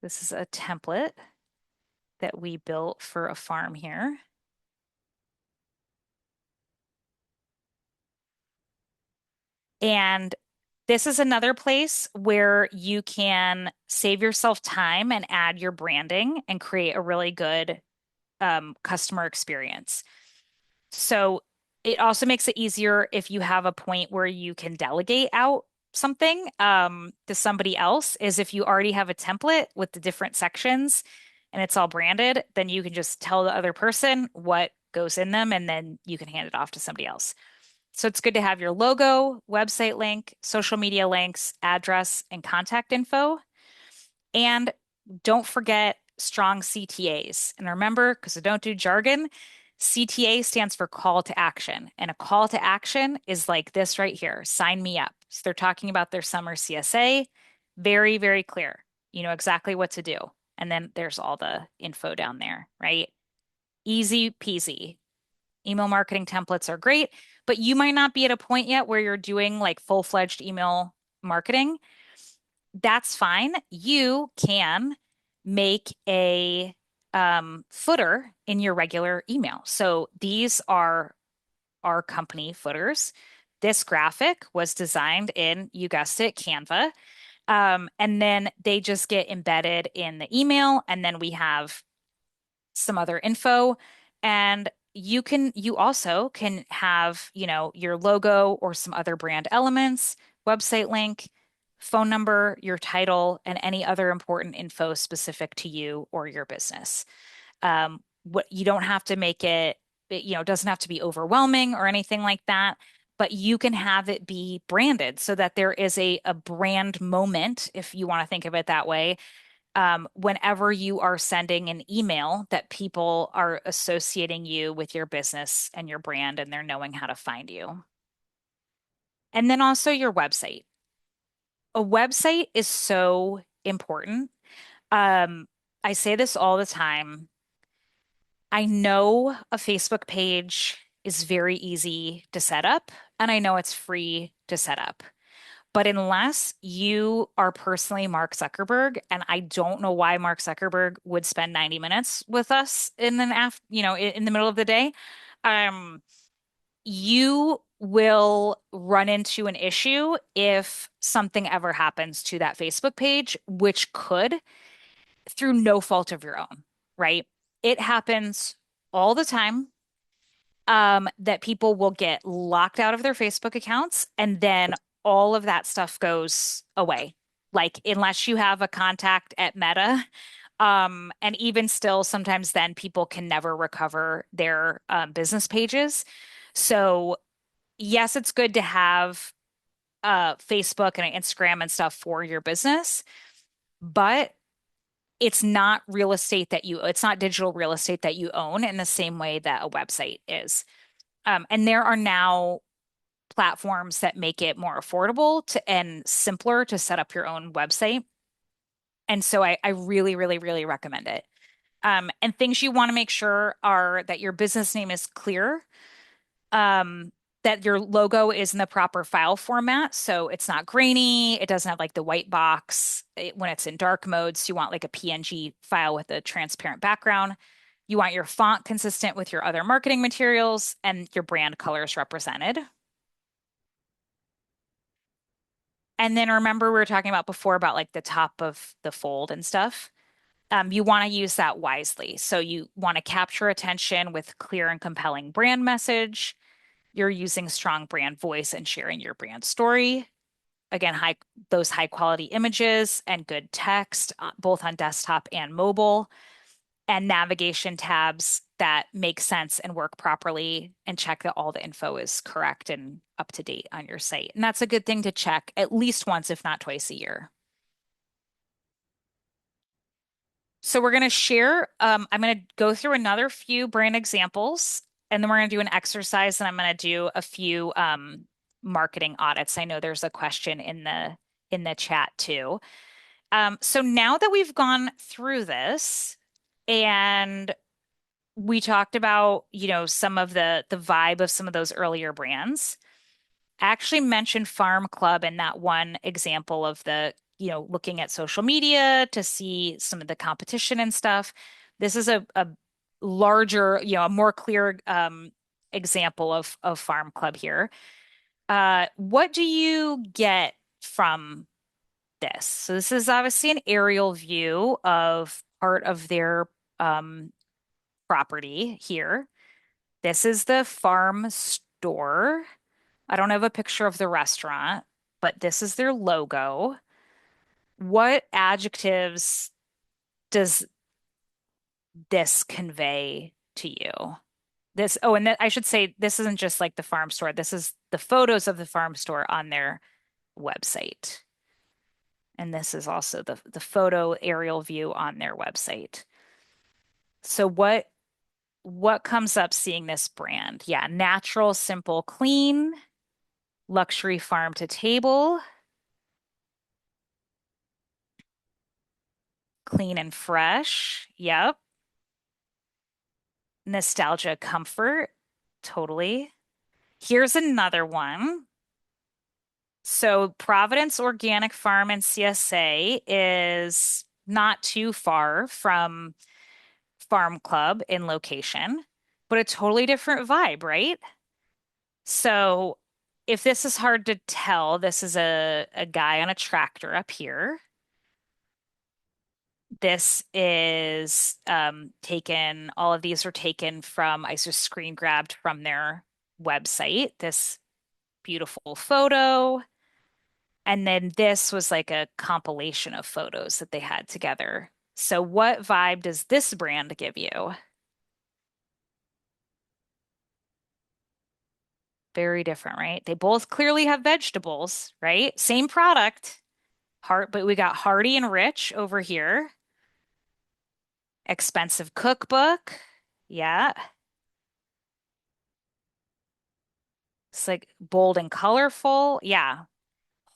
This is a template that we built for a farm here. And this is another place where you can save yourself time and add your branding and create a really good customer experience. So it also makes it easier if you have a point where you can delegate out something to somebody else, is if you already have a template with the different sections and it's all branded, then you can just tell the other person what goes in them and then you can hand it off to somebody else. So it's good to have your logo, website link, social media links, address, and contact info. And don't forget strong CTAs. And remember, because I don't do jargon, CTA stands for call to action. And a call to action is like this right here, sign me up. So they're talking about their summer CSA. Very, very clear. You know exactly what to do. And then there's all the info down there, right? Easy peasy. Email marketing templates are great, but you might not be at a point yet where you're doing like full-fledged email marketing. That's fine. You can make a footer in your regular email. So these are our company footers. This graphic was designed in, you guessed it, Canva. And then they just get embedded in the email. And then we have some other info. And you also can have, your logo or some other brand elements, website link, phone number, your title, and any other important info specific to you or your business. What you don't have to make it doesn't have to be overwhelming or anything like that, but you can have it be branded so that there is a brand moment, if you want to think of it that way, whenever you are sending an email that people are associating you with your business and your brand and they're knowing how to find you. And then also your website. A website is so important. Um, I say this all the time. I know a Facebook page is very easy to set up, and I know it's free to set up. But unless you are personally Mark Zuckerberg, and I don't know why Mark Zuckerberg would spend 90 minutes with us in the middle of the day, um, you will run into an issue if something ever happens to that Facebook page, which could through no fault of your own, right? It happens all the time, that people will get locked out of their Facebook accounts and then all of that stuff goes away. Like, unless you have a contact at Meta, and even still, sometimes then people can never recover their business pages. So, yes, it's good to have Facebook and Instagram and stuff for your business, but it's not digital real estate that you own in the same way that a website is. And there are now platforms that make it more affordable and simpler to set up your own website. And so I really, really, really recommend it. And things you want to make sure are that your business name is clear, um, that your logo is in the proper file format. So it's not grainy. It doesn't have like the white box when it's in dark modes. You want like a PNG file with a transparent background. You want your font consistent with your other marketing materials and your brand colors represented. And then remember, we were talking about before about like the top of the fold and stuff. You want to use that wisely. So you want to capture attention with clear and compelling brand message. You're using strong brand voice and sharing your brand story. Again, those high quality images and good text, both on desktop and mobile, and navigation tabs that make sense and work properly, and check that all the info is correct and up to date on your site. And that's a good thing to check at least once, if not twice a year. So we're going to share, I'm going to go through another few brand examples, and then we're going to do an exercise, and I'm going to do a few marketing audits. I know there's a question in the chat too. So now that we've gone through this and we talked about, some of the vibe of some of those earlier brands, I actually mentioned Farm Club in that one example of looking at social media to see some of the competition and stuff. This is a larger, a more clear example of Farm Club here. What do you get from this? So this is obviously an aerial view of part of their um, property here. This is the farm store. I don't have a picture of the restaurant, but this is their logo. What adjectives does this convey to you? I should say this isn't just like the farm store. This is the photos of the farm store on their website. And this is also the photo aerial view on their website. So what comes up seeing this brand? Yeah, natural, simple, clean, luxury farm to table, clean and fresh. Yep. Nostalgia, comfort. Totally. Here's another one. So Providence Organic Farm and CSA is not too far from Farm Club in location, but a totally different vibe, right? So if this is hard to tell, this is a guy on a tractor up here. This is taken, all of these are taken from, I just screen grabbed from their website, this beautiful photo. And then this was like a compilation of photos that they had together. So, what vibe does this brand give you? Very different, right? They both clearly have vegetables, right? Same product, heart, but we got hearty and rich over here. Expensive cookbook. Yeah. It's like bold and colorful. Yeah.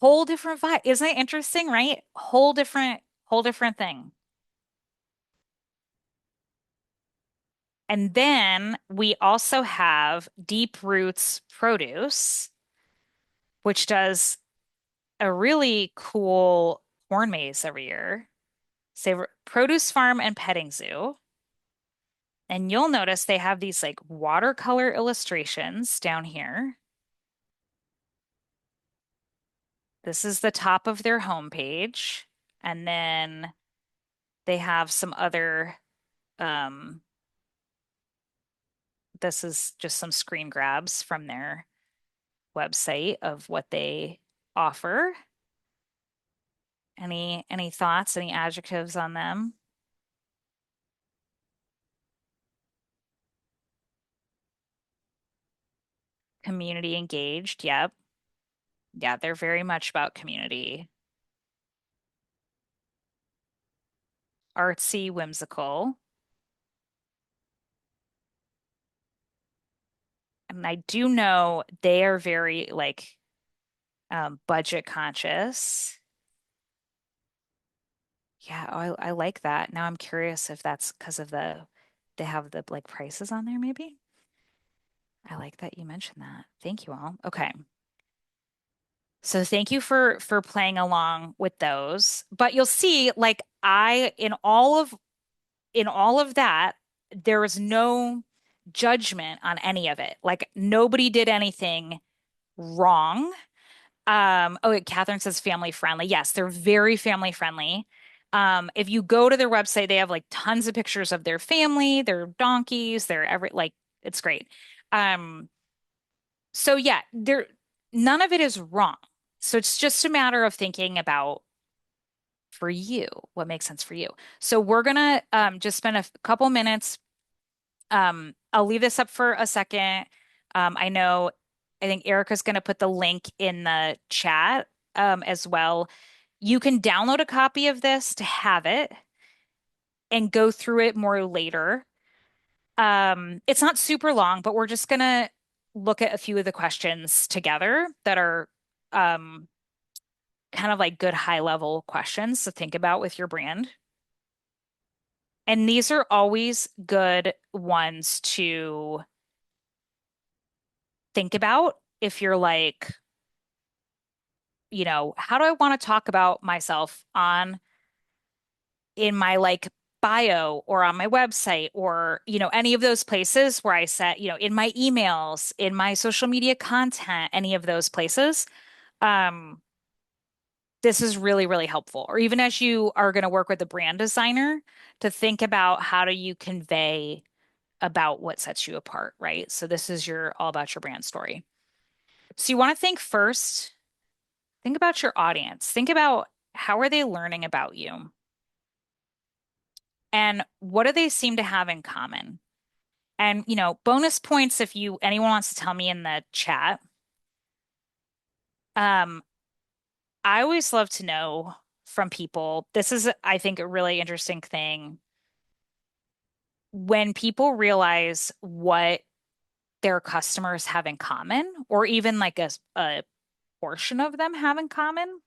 Whole different vibe. Isn't that interesting, right? Whole different thing. And then we also have Deep Roots Produce, which does a really cool corn maze every year. Say produce farm and petting zoo. And you'll notice they have these like watercolor illustrations down here. This is the top of their homepage. And then they have some other, um, this is just some screen grabs from their website of what they offer. Any thoughts, any adjectives on them? Community engaged. Yep. Yeah, they're very much about community. Artsy, whimsical. And I do know they are very like budget conscious. Yeah, I like that. Now I'm curious if that's because of they have the like prices on there, maybe. I like that you mentioned that. Thank you all. Okay. So thank you for playing along with those. But you'll see, like in all of that, there was no judgment on any of it. Like nobody did anything wrong. Catherine says family friendly. Yes, they're very family friendly. If you go to their website, they have like tons of pictures of their family, their donkeys, their every like it's great. Um, so yeah, there none of it is wrong. So it's just a matter of thinking about for you what makes sense for you. So we're gonna just spend a couple minutes. I'll leave this up for a second. I think Erica's gonna put the link in the chat as well. You can download a copy of this to have it and go through it more later. It's not super long, but we're just gonna look at a few of the questions together that are um, kind of like good high level questions to think about with your brand. And these are always good ones to think about if you're like, how do I want to talk about myself on in my like bio or on my website or, any of those places where I set, in my emails, in my social media content, any of those places. Um, this is really, really helpful. Or even as you are going to work with a brand designer to think about how do you convey about what sets you apart, right? So this is your all about your brand story. So you want to think first, think about your audience. Think about how are they learning about you? And what do they seem to have in common? And, bonus points if anyone wants to tell me in the chat. Um, I always love to know from people. This is, I think, a really interesting thing when people realize what their customers have in common, or even like a portion of them have in common.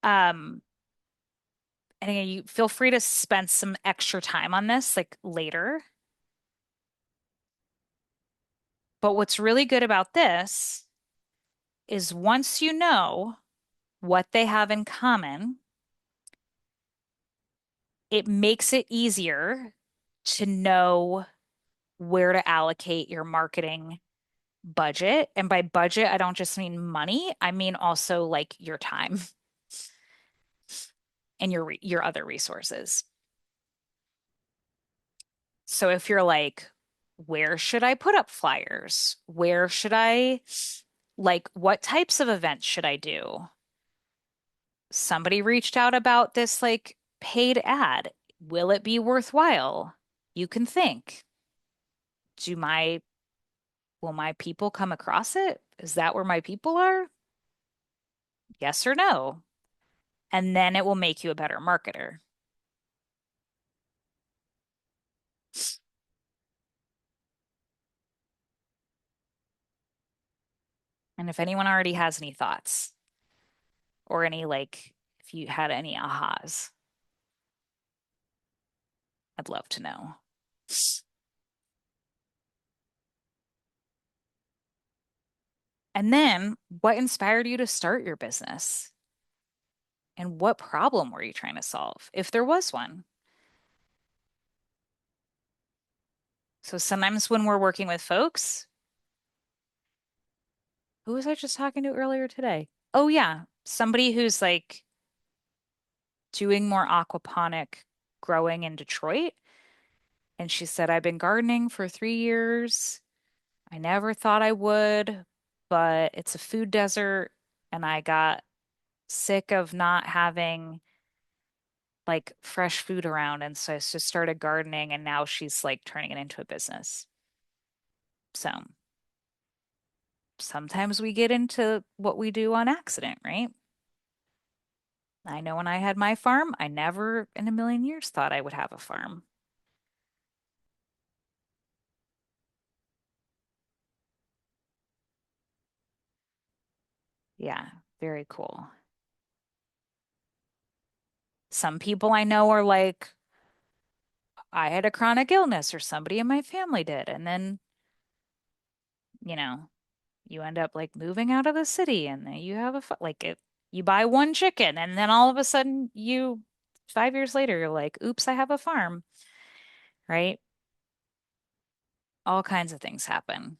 Um, and again, you feel free to spend some extra time on this like later. But what's really good about this is once you know what they have in common, it makes it easier to know where to allocate your marketing budget. And by budget, I don't just mean money, I mean also like your time. and your other resources. So if you're like, where should I put up flyers? Where should I, like, what types of events should I do? Somebody reached out about this like paid ad. Will it be worthwhile? You can think, do my will my people come across it? Is that where my people are? Yes or no? And then it will make you a better marketer. And if anyone already has any thoughts or any like, if you had any ahas, I'd love to know. And then what inspired you to start your business? And what problem were you trying to solve, if there was one? So sometimes when we're working with folks, who was I just talking to earlier today? Oh, yeah, somebody who's like doing more aquaponic growing in Detroit. And she said, I've been gardening for 3 years. I never thought I would, but it's a food desert. And I got sick of not having like fresh food around. And so I just started gardening. And now she's like turning it into a business. So sometimes we get into what we do on accident, right? I know when I had my farm, I never in a million years thought I would have a farm. Yeah, very cool. Some people I know are like, I had a chronic illness or somebody in my family did. And then, you know, you end up like moving out of the city and then you have like it, you buy one chicken and then all of a sudden 5 years later, you're like, oops, I have a farm, right? All kinds of things happen.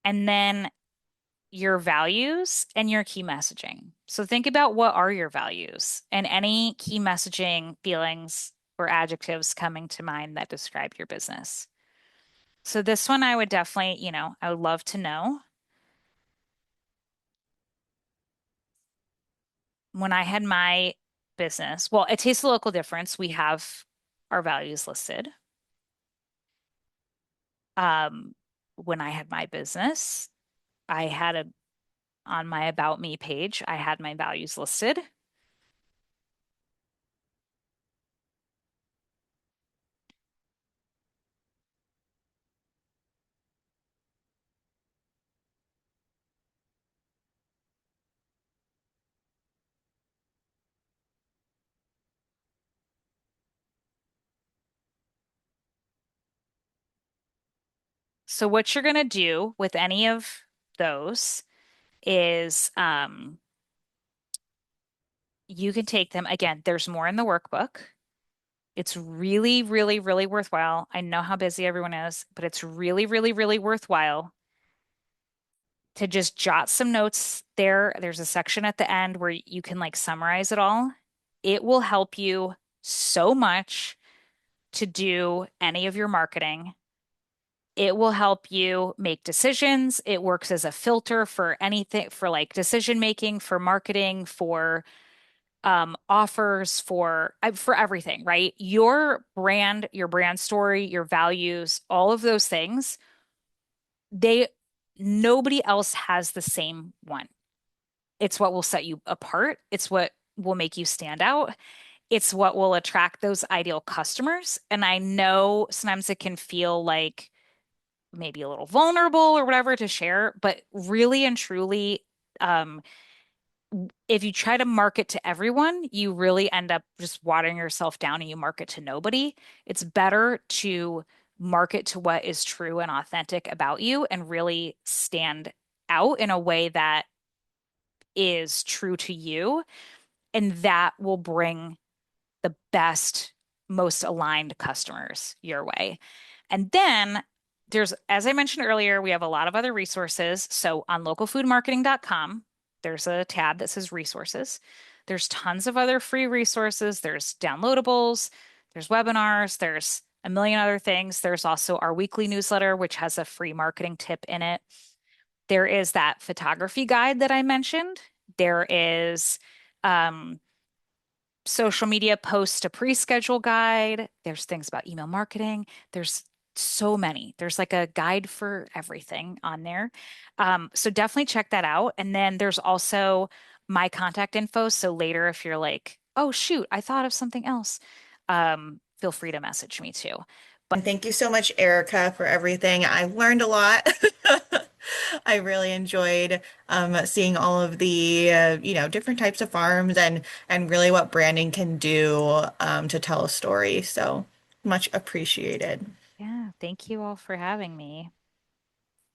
And then your values and your key messaging. So think about what are your values and any key messaging, feelings, or adjectives coming to mind that describe your business. So this one I would definitely, I would love to know. When I had my business, well, at Taste the Local Difference, we have our values listed. Um, when I had my business, I had a on my About Me page, I had my values listed. So what you're going to do with any of those is you can take them. Again, there's more in the workbook. It's really, really, really worthwhile. I know how busy everyone is, but it's really, really, really worthwhile to just jot some notes there. There's a section at the end where you can like summarize it all. It will help you so much to do any of your marketing. It will help you make decisions. It works as a filter for anything, for like decision making, for marketing, for offers, for everything, right? Your brand story, your values, all of those things, they nobody else has the same one. It's what will set you apart. It's what will make you stand out. It's what will attract those ideal customers. And I know sometimes it can feel like maybe a little vulnerable or whatever to share, but really and truly, um, if you try to market to everyone, you really end up just watering yourself down and you market to nobody. It's better to market to what is true and authentic about you and really stand out in a way that is true to you. And that will bring the best, most aligned customers your way. And then as I mentioned earlier, we have a lot of other resources. So on localfoodmarketing.com, there's a tab that says resources. There's tons of other free resources. There's downloadables, there's webinars, there's a million other things. There's also our weekly newsletter, which has a free marketing tip in it. There is that photography guide that I mentioned. There is um, social media post to pre-schedule guide. There's things about email marketing. There's so many. There's like a guide for everything on there. So definitely check that out. And then there's also my contact info. So later, if you're like, oh, shoot, I thought of something else, feel free to message me too. And thank you so much, Erica, for everything. I learned a lot. I really enjoyed seeing all of the different types of farms and really what branding can do to tell a story. So much appreciated. Yeah, thank you all for having me.